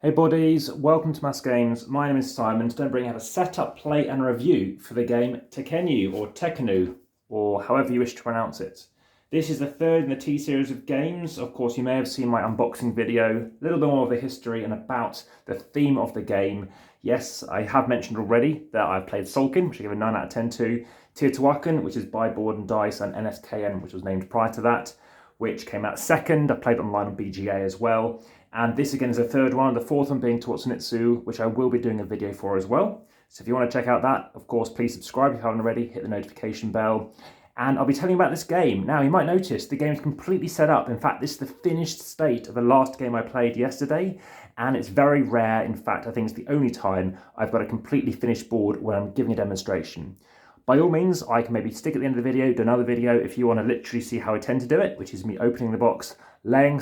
Hey buddies, welcome to AmassGames. My name is Simon. Today I'm bringing out a setup, play and review for the game Tekhenu or Tekhenu, or however you wish to pronounce it. This is the third in the T-series of games. Of course, you may have seen my unboxing video, a little bit more of the history and about the theme of the game. Yes, I have mentioned already that I've played Sulkin, which I give a 9 out of 10 to, Teotihuacan, which is by Board and Dice, and NSKN, which was named prior to that, which came out second. I played online on BGA as well. And this again is the third one, the fourth one being Tawantinsuyu, which I will be doing a video for as well. So if you want to check out that, of course, please subscribe if you haven't already, hit the notification bell. And I'll be telling you about this game. Now, you might notice the game is completely set up. In fact, this is the finished state of the last game I played yesterday. And it's very rare. In fact, I think it's the only time I've got a completely finished board when I'm giving a demonstration. By all means, I can maybe stick at the end of the video, do another video if you want to literally see how I tend to do it, which is me opening the box, laying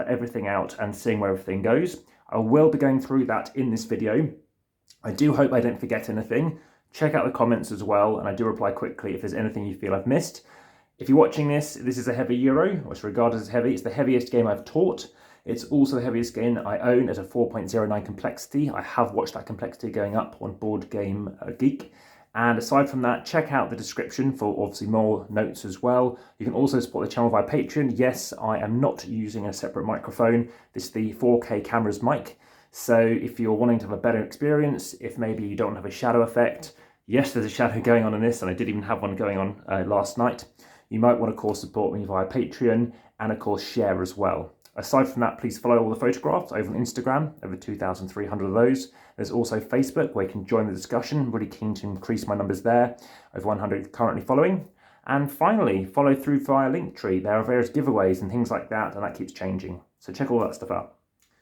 everything out and seeing where everything goes. I will be going through that in this video. I do hope I don't forget anything. Check out the comments as well, and I do reply quickly if there's anything you feel I've missed. If you're watching this is a heavy Euro, or it's regarded as heavy. It's the heaviest game I've taught. It's also the heaviest game that I own at a 4.09 complexity. I have watched that complexity going up on Board Game Geek. And aside from that, check out the description for obviously more notes as well. You can also support the channel via Patreon. Yes, I am not using a separate microphone. This is the 4K camera's mic. So if you're wanting to have a better experience, if maybe you don't have a shadow effect, yes, there's a shadow going on in this, and I did even have one going on last night. You might want to, of course, support me via Patreon and, of course, share as well. Aside from that, please follow all the photographs over on Instagram, over 2,300 of those. There's also Facebook, where you can join the discussion. Really keen to increase my numbers there, over 100 currently following. And finally, follow through via Linktree. There are various giveaways and things like that, and that keeps changing. So check all that stuff out.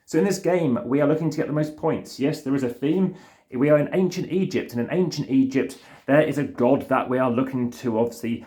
So in this game, we are looking to get the most points. Yes, there is a theme. We are in ancient Egypt, and in ancient Egypt, there is a god that we are looking to obviously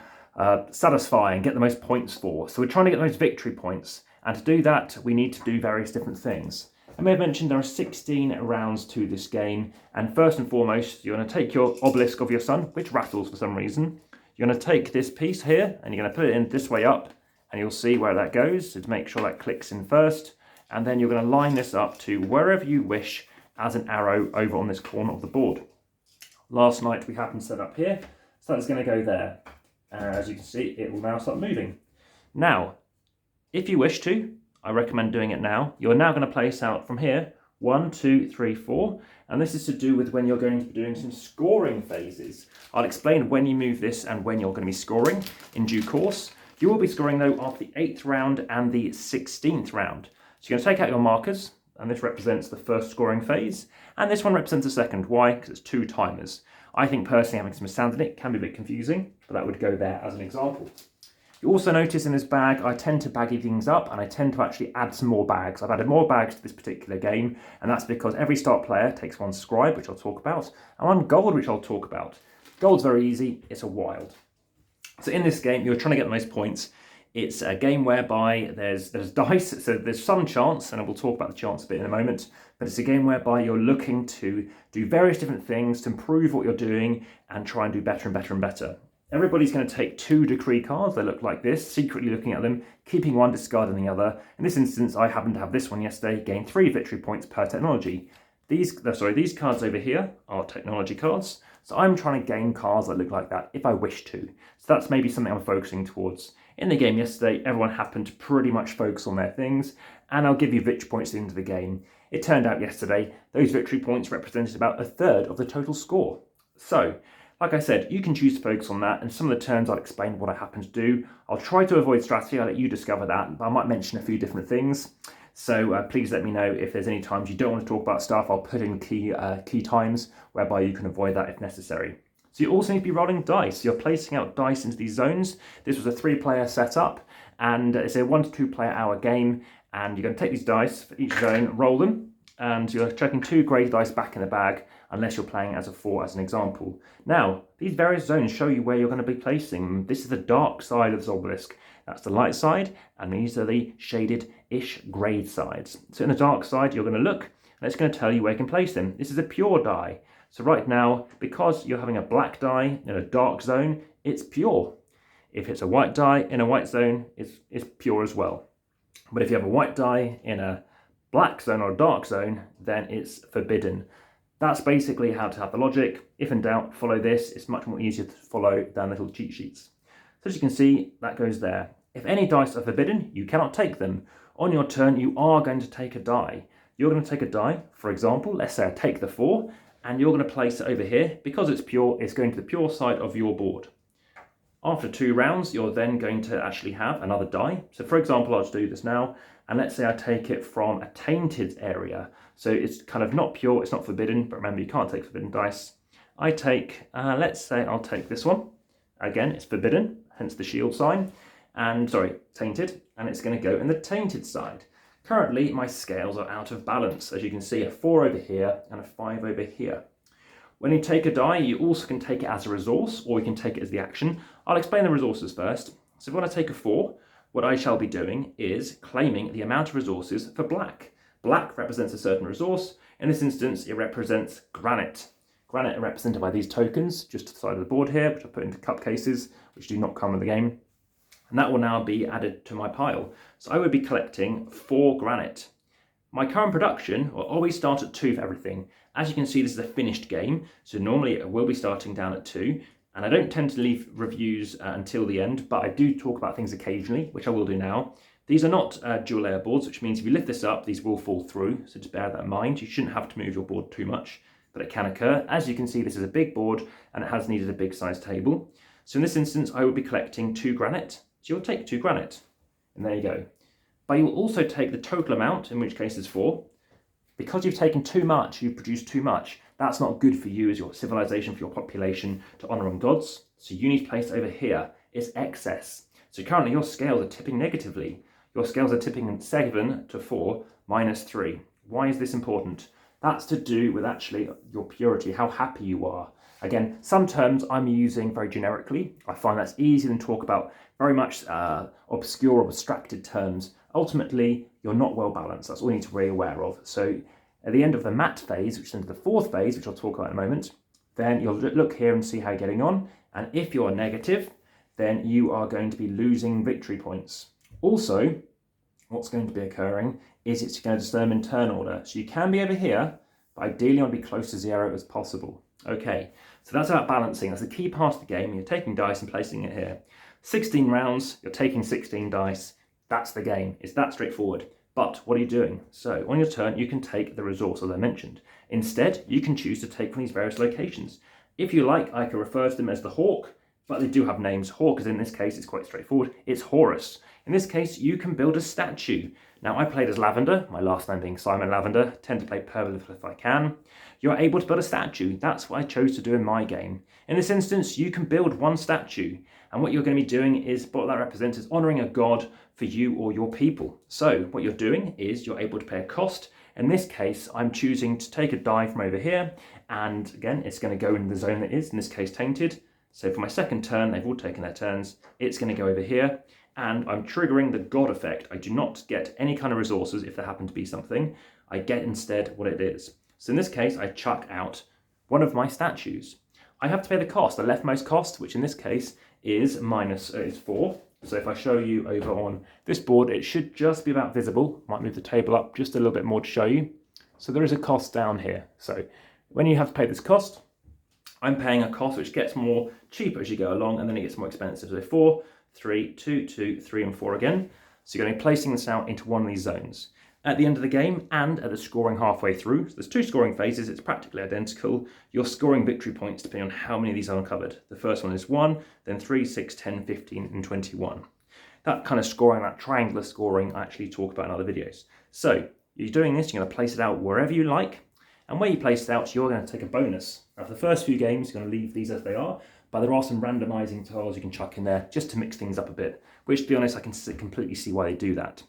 satisfy and get the most points for. So we're trying to get the most victory points. And to do that, we need to do various different things. I may have mentioned there are 16 rounds to this game. And first and foremost, you're going to take your obelisk of your sun, which rattles for some reason. You're going to take this piece here, and you're going to put it in this way up. And you'll see where that goes. So to make sure that clicks in first. And then you're going to line this up to wherever you wish as an arrow over on this corner of the board. Last night we happened to set up here. So that's going to go there. As you can see, it will now start moving. Now, if you wish to, I recommend doing it now. You're now going to place out from here 1, 2, 3, 4, and this is to do with when you're going to be doing some scoring phases. I'll explain when you move this and when you're going to be scoring in due course. You will be scoring though after the 8th round and the 16th round. So you're going to take out your markers, and this represents the first scoring phase, and this one represents the second. Why? Because it's 2 timers. I think personally having some sand in it can be a bit confusing, but that would go there as an example. You also notice in this bag, I tend to baggy things up, and I tend to actually add some more bags. I've added more bags to this particular game, and that's because every start player takes 1 scribe, which I'll talk about, and 1 gold, which I'll talk about. Gold's very easy, it's a wild. So in this game, you're trying to get the most points. It's a game whereby there's dice, so there's some chance, and I will talk about the chance a bit in a moment, but it's a game whereby you're looking to do various different things to improve what you're doing and try and do better and better and better. Everybody's going to take 2 decree cards. They look like this, secretly looking at them, keeping 1, discarding the other. In this instance, I happened to have this one yesterday, gain 3 victory points per technology. These cards over here are technology cards. So I'm trying to gain cards that look like that if I wish to. So that's maybe something I'm focusing towards. In the game yesterday, everyone happened to pretty much focus on their things, and I'll give you victory points at the end of the game. It turned out yesterday, those victory points represented about 1/3 of the total score. So, like I said, you can choose to focus on that, and some of the turns I'll explain what I happen to do. I'll try to avoid strategy, I'll let you discover that, but I might mention a few different things. So please let me know if there's any times you don't want to talk about stuff. I'll put in key times whereby you can avoid that if necessary. So you also need to be rolling dice. You're placing out dice into these zones. This was a 3-player setup, and it's a 1 to 2 player hour game, and you're going to take these dice for each zone, roll them, and you're chucking 2 grey dice back in the bag, unless you're playing as a 4 as an example. Now, these various zones show you where you're going to be placing them. This is the dark side of the obelisk. That's the light side, and these are the shaded-ish grey sides. So in the dark side, you're going to look, and it's going to tell you where you can place them. This is a pure die. So right now, because you're having a black die in a dark zone, it's pure. If it's a white die in a white zone, it's pure as well. But if you have a white die in a black zone or dark zone, then it's forbidden. That's basically how to have the logic. If in doubt, follow this. It's much more easier to follow than little cheat sheets. So as you can see, that goes there. If any dice are forbidden, you cannot take them. On your turn, you are going to take a die. You're going to take a die, for example, let's say I take the 4, and you're going to place it over here. Because it's pure, it's going to the pure side of your board. After 2 rounds, you're then going to actually have another die. So for example, I'll just do this now, and let's say I take it from a tainted area. So it's kind of not pure, it's not forbidden, but remember you can't take forbidden dice. I take, let's say I'll take this one. Again, it's forbidden, hence the shield sign, and sorry, tainted, and it's going to go in the tainted side. Currently, my scales are out of balance. As you can see, a 4 over here and a 5 over here. When you take a die, you also can take it as a resource, or you can take it as the action. I'll explain the resources first. So when I take a 4, what I shall be doing is claiming the amount of resources for black. Black represents a certain resource. In this instance, it represents granite. Granite are represented by these tokens, just to the side of the board here, which I put into cup cases, which do not come in the game. And that will now be added to my pile. So I would be collecting 4 granite. My current production will always start at 2 for everything. As you can see, this is a finished game, so normally it will be starting down at 2. And I don't tend to leave reviews until the end, but I do talk about things occasionally, which I will do now. These are not dual layer boards, which means if you lift this up, these will fall through. So just bear that in mind. You shouldn't have to move your board too much, but it can occur. As you can see, this is a big board and it has needed a big size table. So in this instance, I will be collecting 2 granite. So you'll take 2 granite, and there you go. But you will also take the total amount, in which case is 4. Because you've taken too much, you've produced too much. That's not good for you as your civilization, for your population, to honour on gods. So you need to place over here. It's excess. So currently your scales are tipping negatively. Your scales are tipping 7 to 4 minus 3. Why is this important? That's to do with actually your purity, how happy you are. Again, some terms I'm using very generically. I find that's easier than talk about very much obscure or abstracted terms. Ultimately, you're not well balanced. That's all you need to be aware of. So at the end of the mat phase, which is into the 4th phase, which I'll talk about in a moment, then you'll look here and see how you're getting on. And if you're negative, then you are going to be losing victory points. Also, what's going to be occurring is it's going to determine turn order. So you can be over here, but ideally you want to be close to 0 as possible. Okay, so that's about balancing. That's the key part of the game. You're taking dice and placing it here. 16 rounds, you're taking 16 dice. That's the game. It's that straightforward. But what are you doing? So on your turn, you can take the resource, as I mentioned. Instead, you can choose to take from these various locations. If you like, I can refer to them as the hawk, but they do have names. Hawk is in this case, it's quite straightforward. It's Horus. In this case, you can build a statue. Now, I played as Lavender, my last name being Simon Lavender, tend to play purple if I can. You're able to build a statue. That's what I chose to do in my game. In this instance, you can build 1 statue. And what you're going to be doing is, what that represents is honouring a god for you or your people. So what you're doing is you're able to pay a cost. In this case, I'm choosing to take a die from over here. And again, it's going to go in the zone that is, in this case, tainted. So for my second turn, they've all taken their turns. It's going to go over here. And I'm triggering the god effect. I do not get any kind of resources if there happen to be something. I get instead what it is. So in this case, I chuck out one of my statues. I have to pay the cost, the leftmost cost, which in this case is is 4. So if I show you over on this board, it should just be about visible. Might move the table up just a little bit more to show you. So there is a cost down here. So when you have to pay this cost, I'm paying a cost which gets more cheaper as you go along, and then it gets more expensive. So 4, 3, 2, 2, 3, and 4 again. So you're going to be placing this out into one of these zones. At the end of the game and at the scoring halfway through, so there's 2 scoring phases, it's practically identical. You're scoring victory points depending on how many of these are uncovered. The first one is 1, then 3, 6, 10, 15, and 21. That kind of scoring, that triangular scoring, I actually talk about in other videos. So you're doing this, you're going to place it out wherever you like, and where you place it out, you're going to take a bonus. Now for the first few games, you're going to leave these as they are, but there are some randomizing tiles you can chuck in there just to mix things up a bit, which to be honest, I can completely see why they do that.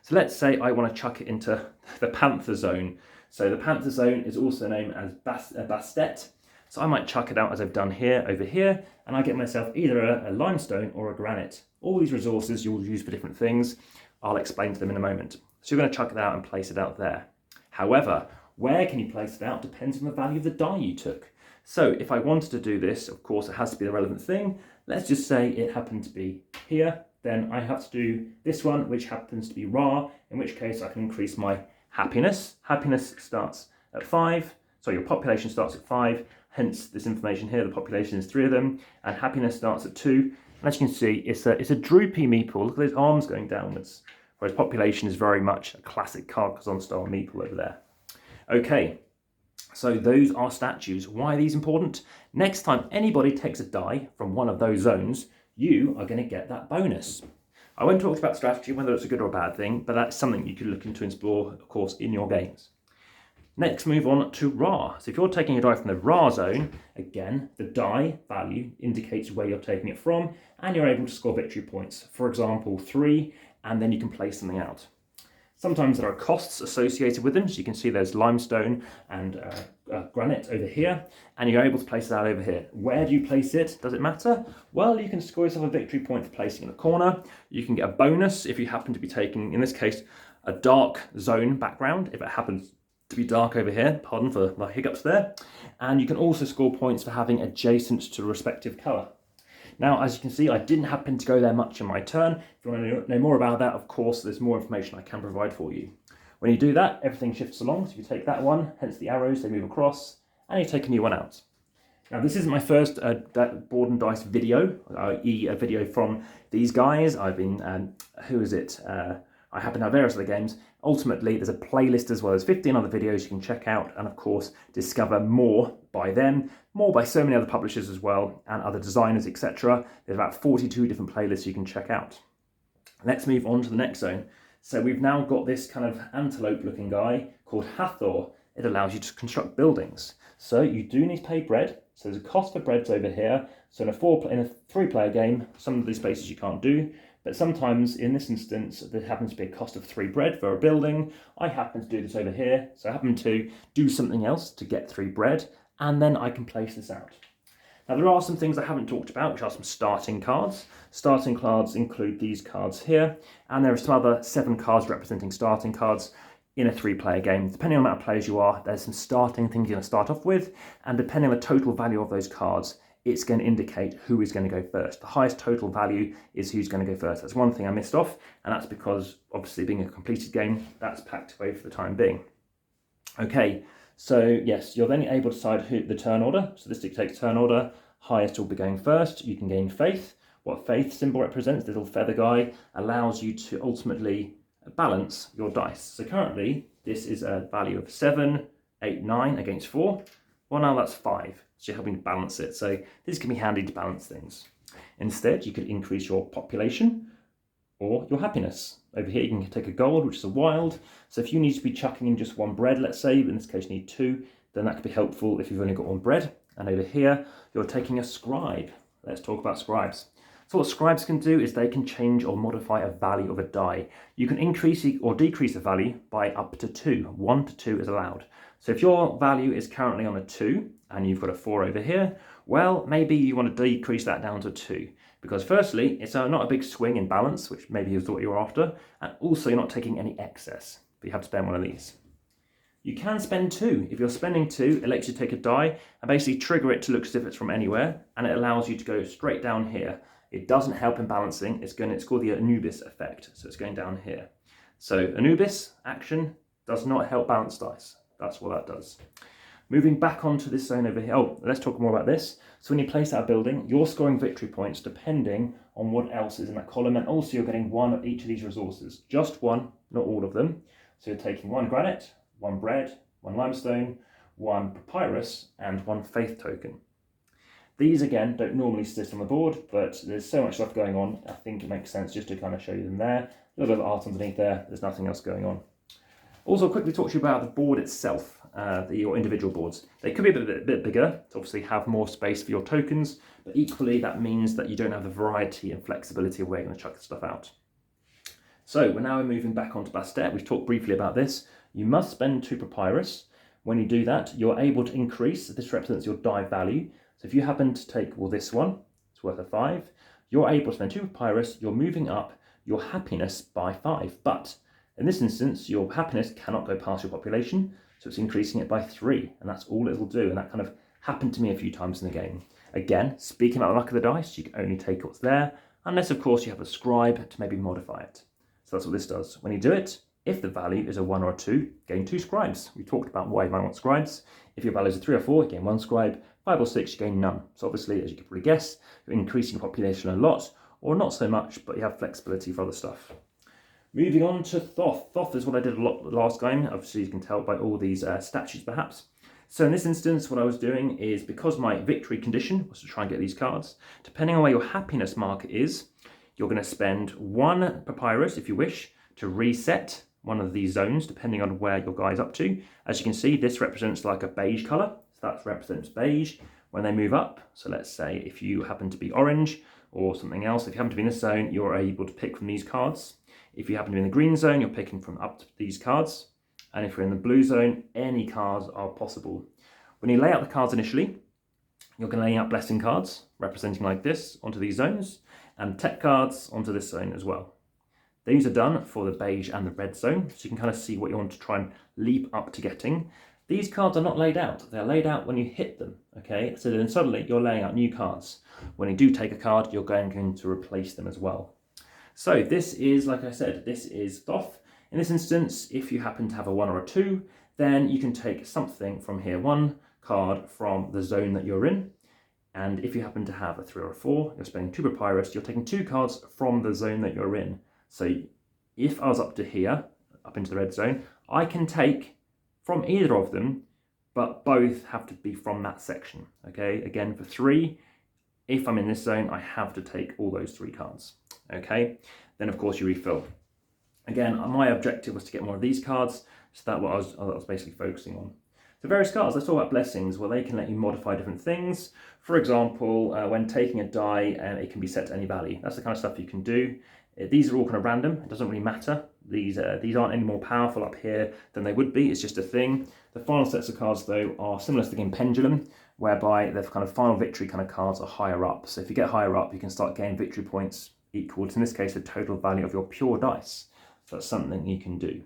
So let's say I want to chuck it into the Panther Zone. So the Panther Zone is also known as Bastet. So I might chuck it out as I've done here, over here, and I get myself either a limestone or a granite. All these resources you'll use for different things. I'll explain to them in a moment. So you're going to chuck it out and place it out there. However, where can you place it out depends on the value of the die you took. So if I wanted to do this, of course, it has to be the relevant thing. Let's just say it happened to be here. Then I have to do this one, which happens to be Ra, in which case I can increase my happiness. Happiness starts at 5. So your population starts at 5. Hence this information here, the population is 3 of them. And happiness starts at 2. And as you can see, it's a droopy meeple. Look at those arms going downwards. Whereas population is very much a classic Carcassonne style meeple over there. Okay, so those are statues. Why are these important? Next time anybody takes a die from one of those zones, you are going to get that bonus. I won't talk about strategy, whether it's a good or a bad thing, but that's something you can look into and explore, of course, in your games. Next, move on to Ra. So if you're taking a die from the Ra zone, again, the die value indicates where you're taking it from, and you're able to score victory points. For example, 3, and then you can play something out. Sometimes there are costs associated with them, so you can see there's limestone and granite over here, and you're able to place it out over here. Where do you place it? Does it matter? Well, you can score yourself a victory point for placing in the corner. You can get a bonus if you happen to be taking, in this case, a dark zone background, if it happens to be dark over here, pardon for the hiccups there. And you can also score points for having adjacent to the respective colour. Now, as you can see, I didn't happen to go there much in my turn. If you want to know more about that, of course, there's more information I can provide for you. When you do that, everything shifts along. So you take that one, hence the arrows, they move across, and you take a new one out. Now, this isn't my first board and dice video, i.e. a video from these guys. I've been, who is it? I happen to have various other games. Ultimately, there's a playlist as well as 15 other videos you can check out and, of course, discover more by them, more by so many other publishers as well, and other designers, etc. There's about 42 different playlists you can check out. Let's move on to the next zone. So we've now got this kind of antelope-looking guy called Hathor. It allows you to construct buildings. So you do need to pay bread. So there's a cost for breads over here. So in a 3-player game, some of these places you can't do. But sometimes, in this instance, there happens to be a cost of 3 bread for a building. I happen to do this over here, so I happen to do something else to get 3 bread, and then I can place this out. Now, there are some things I haven't talked about, which are some starting cards. Starting cards include these cards here, and there are some other 7 cards representing starting cards in a 3-player game. Depending on the amount of players you are, there's some starting things you're going to start off with, and depending on the total value of those cards, it's going to indicate who is going to go first. The highest total value is who's going to go first. That's one thing I missed off, and that's because, obviously, being a completed game, that's packed away for the time being. Okay, so yes, you're then able to decide who the turn order. So this dictates turn order. Highest will be going first. You can gain faith. What faith symbol represents, the little feather guy, allows you to ultimately balance your dice. So currently, this is a value of 7, 8, 9 against 4. Well, now that's 5. So you're helping to balance it. So this can be handy to balance things. Instead, you could increase your population or your happiness. Over here, you can take a gold, which is a wild. So if you need to be chucking in just 1 bread, let's say, in this case you need 2, then that could be helpful if you've only got 1 bread. And over here, you're taking a scribe. Let's talk about scribes. So what scribes can do is they can change or modify a value of a die. You can increase or decrease a value by up to 2. 1 to 2 is allowed. So if your value is currently on a 2 and you've got a 4 over here, well, maybe you want to decrease that down to 2. Because firstly, it's not a big swing in balance, which maybe you thought you were after, and also you're not taking any excess, but you have to spend one of these. You can spend 2. If you're spending 2, it lets you take a die and basically trigger it to look as if it's from anywhere, and it allows you to go straight down here. It doesn't help in balancing. It's called the Anubis effect, so it's going down here. So Anubis action does not help balance dice. That's what that does. Moving back onto this zone over here. Oh, let's talk more about this. So when you place out a building, you're scoring victory points depending on what else is in that column, and also you're getting 1 of each of these resources. Just 1, not all of them. So you're taking 1 granite, 1 bread, 1 limestone, 1 papyrus, and 1 faith token. These, again, don't normally sit on the board, but there's so much stuff going on, I think it makes sense just to kind of show you them there. A little bit of art underneath there, there's nothing else going on. Also, quickly talk to you about the board itself, your individual boards. They could be a bit bigger to obviously have more space for your tokens, but equally that means that you don't have the variety and flexibility of where you're going to chuck the stuff out. So we're now moving back onto Bastet. We've talked briefly about this. You must spend 2 papyrus. When you do that, you're able to increase. This represents your die value. So if you happen to take, well, this one, it's worth a 5. You're able to spend 2 papyrus. You're moving up your happiness by 5, but in this instance, your happiness cannot go past your population, so it's increasing it by 3, and that's all it'll do, and that kind of happened to me a few times in the game. Again, speaking about the luck of the dice, you can only take what's there, unless, of course, you have a scribe to maybe modify it. So that's what this does. When you do it, If the value is a 1 or a 2, gain 2 scribes. We talked about why you might want scribes. If your value is a 3 or 4, you gain 1 scribe. 5 or 6, you gain none. So obviously, as you can probably guess, you're increasing your population a lot, or not so much, but you have flexibility for other stuff. Moving on to Thoth. Thoth is what I did a lot last game. Obviously, you can tell by all these statues, perhaps. So in this instance, what I was doing is, because my victory condition was to try and get these cards, depending on where your happiness marker is, you're going to spend 1 papyrus, if you wish, to reset one of these zones, depending on where your guy's up to. As you can see, this represents like a beige colour. So that represents beige. When they move up, so let's say if you happen to be orange or something else, if you happen to be in this zone, you're able to pick from these cards. If you happen to be in the green zone, you're picking from up to these cards. And if you're in the blue zone, any cards are possible. When you lay out the cards initially, you're going to lay out blessing cards, representing like this, onto these zones, and tech cards onto this zone as well. These are done for the beige and the red zone, so you can kind of see what you want to try and leap up to getting. These cards are not laid out. They're laid out when you hit them, okay? So then suddenly you're laying out new cards. When you do take a card, you're going to replace them as well. So this is, like I said, this is Thoth. In this instance, if you happen to have a 1 or a 2, then you can take something from here, 1 card from the zone that you're in. And if you happen to have a 3 or a 4, you're spending 2 papyrus, you're taking 2 cards from the zone that you're in. So if I was up to here, up into the red zone, I can take from either of them, but both have to be from that section, okay? Again, for 3, if I'm in this zone, I have to take all those 3 cards, okay? Then, of course, you refill. Again, my objective was to get more of these cards, so that's what I was basically focusing on. So various cards, let's talk about blessings. Well, they can let you modify different things. For example, when taking a die, it can be set to any value. That's the kind of stuff you can do. These are all kind of random. It doesn't really matter. These aren't any more powerful up here than they would be. It's just a thing. The final sets of cards, though, are similar to the game Pendulum, whereby the kind of final victory kind of cards are higher up. So if you get higher up, you can start gaining victory points equal to, in this case, the total value of your pure dice. So that's something you can do.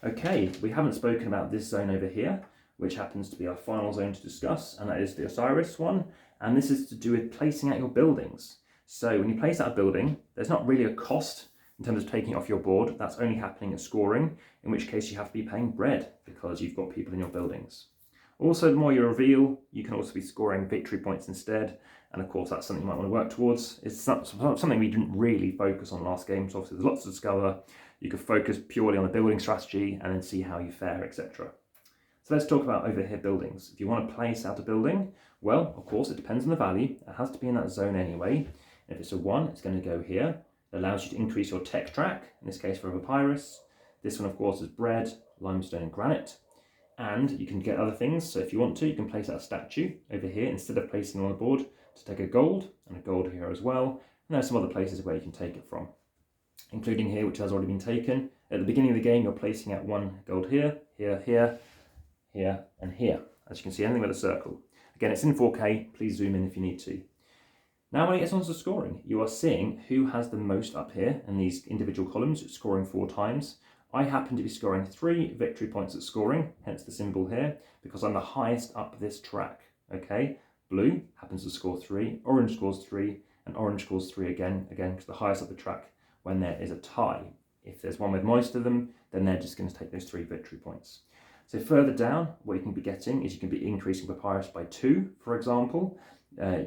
Okay, we haven't spoken about this zone over here, which happens to be our final zone to discuss, and that is the Osiris One. And this is to do with placing out your buildings. So when you place out a building, there's not really a cost in terms of taking it off your board. That's only happening at scoring, in which case you have to be paying bread because you've got people in your buildings. Also, the more you reveal, you can also be scoring victory points instead. And of course, that's something you might want to work towards. It's something we didn't really focus on last game. So obviously there's lots to discover. You could focus purely on the building strategy and then see how you fare, etc. So let's talk about over here buildings. If you want to place out a building, well, of course, it depends on the value. It has to be in that zone anyway. If it's a 1, it's going to go here. It allows you to increase your tech track, in this case for a papyrus. This one, of course, is bread, limestone and granite. And you can get other things. So if you want to, you can place out a statue over here instead of placing it on the board to take a gold, and a gold here as well. And there's some other places where you can take it from, including here, which has already been taken. At the beginning of the game, you're placing out 1 gold here, here, here, here, and here. As you can see, anything with a circle. Again, it's in 4K. Please zoom in if you need to. Now, when it gets onto the scoring, you are seeing who has the most up here in these individual columns, scoring 4 times. I happen to be scoring 3 victory points at scoring, hence the symbol here, because I'm the highest up this track, okay? Blue happens to score 3, orange scores 3, and orange scores 3 again, because the highest up the track when there is a tie. If there's one with most of them, then they're just going to take those 3 victory points. So further down, what you can be getting is you can be increasing papyrus by 2, for example.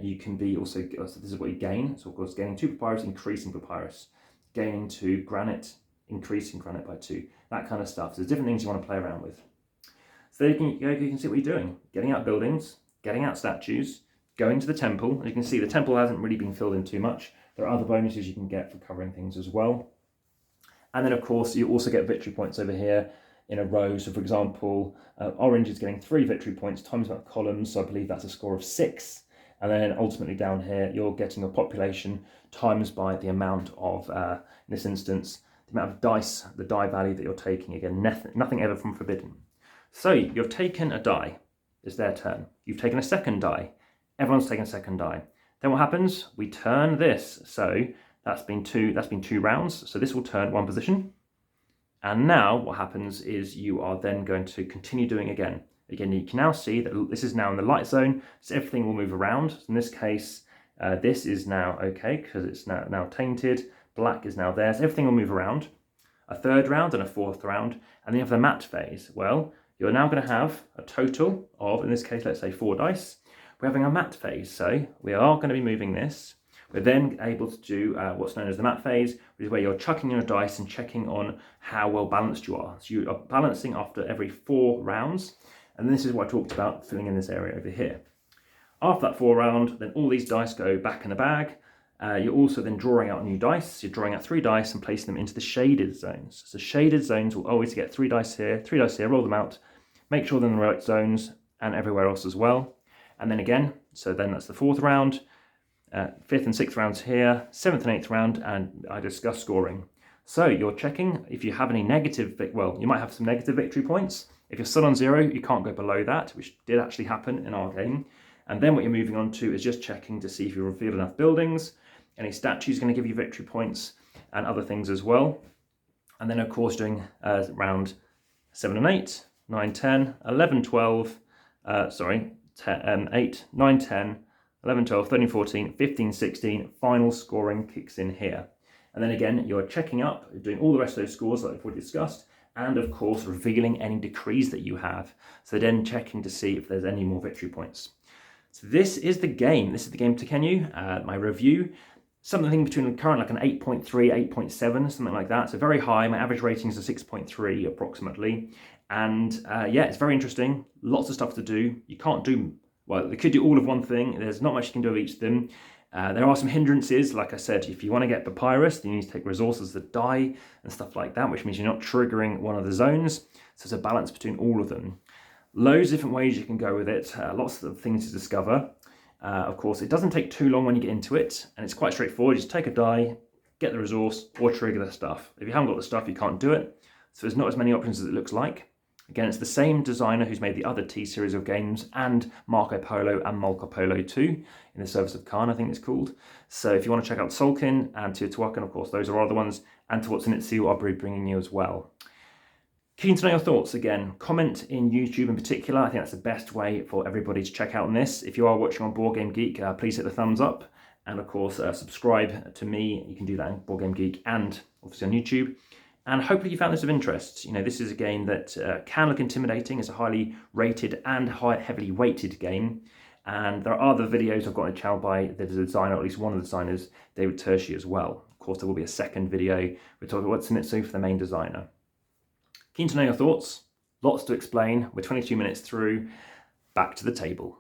You can be also, so this is what you gain. So of course, gaining 2 papyrus, increasing papyrus. Gaining 2 granite, increasing granite by 2. That kind of stuff. So there's different things you want to play around with. So you can see what you're doing. Getting out buildings, getting out statues, going to the temple. As you can see, the temple hasn't really been filled in too much. There are other bonuses you can get for covering things as well. And then of course, you also get victory points over here in a row. So for example, orange is getting 3 victory points times about columns. So I believe that's a score of 6. And then ultimately down here, you're getting your population times by the amount of, in this instance, the amount of dice, the die value that you're taking. Again, nothing ever from Forbidden. So you've taken a die. It's their turn. You've taken a second die. Everyone's taken a second die. Then what happens? We turn this. So that's been 2 rounds. So this will turn 1 position. And now what happens is you are then going to continue doing again. Again, you can now see that this is now in the light zone, so everything will move around. So in this case, this is now okay because it's now tainted. Black is now there, so everything will move around. a third round and a fourth round, and then you have the mat phase. Well, you're now going to have a total of, in this case, let's say 4 dice. We're having a mat phase, so we are going to be moving this. We're then able to do what's known as the mat phase, which is where you're chucking your dice and checking on how well balanced you are. So you are balancing after every 4 rounds, and this is what I talked about, filling in this area over here. After that 4 round, then all these dice go back in the bag. You're also then drawing out new dice. You're drawing out 3 dice and placing them into the shaded zones. So shaded zones will always get 3 dice here, roll them out, make sure they're in the right zones and everywhere else as well. And then again, so then that's the 4th round, 5th and 6th rounds here, 7th and 8th round, and I discussed scoring. So you're checking if you have any negative, well, you might have some negative victory points. If you're still on 0, you can't go below that, which did actually happen in our game. And then what you're moving on to is just checking to see if you revealed enough buildings. Any statues going to give you victory points and other things as well. And then of course doing round 7 and 8, 9, 10, 11, 12, 8, 9, 10, 11, 12, 13, 14, 15, 16, final scoring kicks in here. And then again, you're checking up, doing all the rest of those scores that we've discussed, and of course revealing any decrees that you have. So then checking to see if there's any more victory points. So this is the game. This is the game Tekhenu, my review. Something between current like an 8.3, 8.7, something like that. So very high. My average rating is a 6.3 approximately. And yeah, it's very interesting. Lots of stuff to do. You can't do, well, you could do all of one thing. There's not much you can do of each of them. There are some hindrances. Like I said, if you want to get papyrus, then you need to take resources that die and stuff like that, which means you're not triggering one of the zones. So there's a balance between all of them. Loads of different ways you can go with it. Lots of things to discover. Of course, it doesn't take too long when you get into it, and it's quite straightforward. You just take a die, get the resource, or trigger the stuff. If you haven't got the stuff, you can't do it. So there's not as many options as it looks like. Again, it's the same designer who's made the other T series of games, and Marco Polo and Marco Polo 2 in the Service of Khan, I think it's called. So if you want to check out Sulkin and Teotihuacan, of course, those are other ones, and Tawantinsuyu I'll be bringing you as well. Keen to know your thoughts. Again, comment in YouTube in particular. I think that's the best way for everybody to check out on this. If you are watching on Board Game Geek, please hit the thumbs up. And of course, subscribe to me. You can do that on Board Game Geek and obviously on YouTube. And hopefully you found this of interest. You know, this is a game that can look intimidating. It's a highly rated and heavily weighted game. And there are other videos I've got on the channel by the designer, or at least one of the designers, David Tershi as well. Of course, there will be a second video. We're talking about Osiris for the main designer. Keen to know your thoughts. Lots to explain. We're 22 minutes through. Back to the table.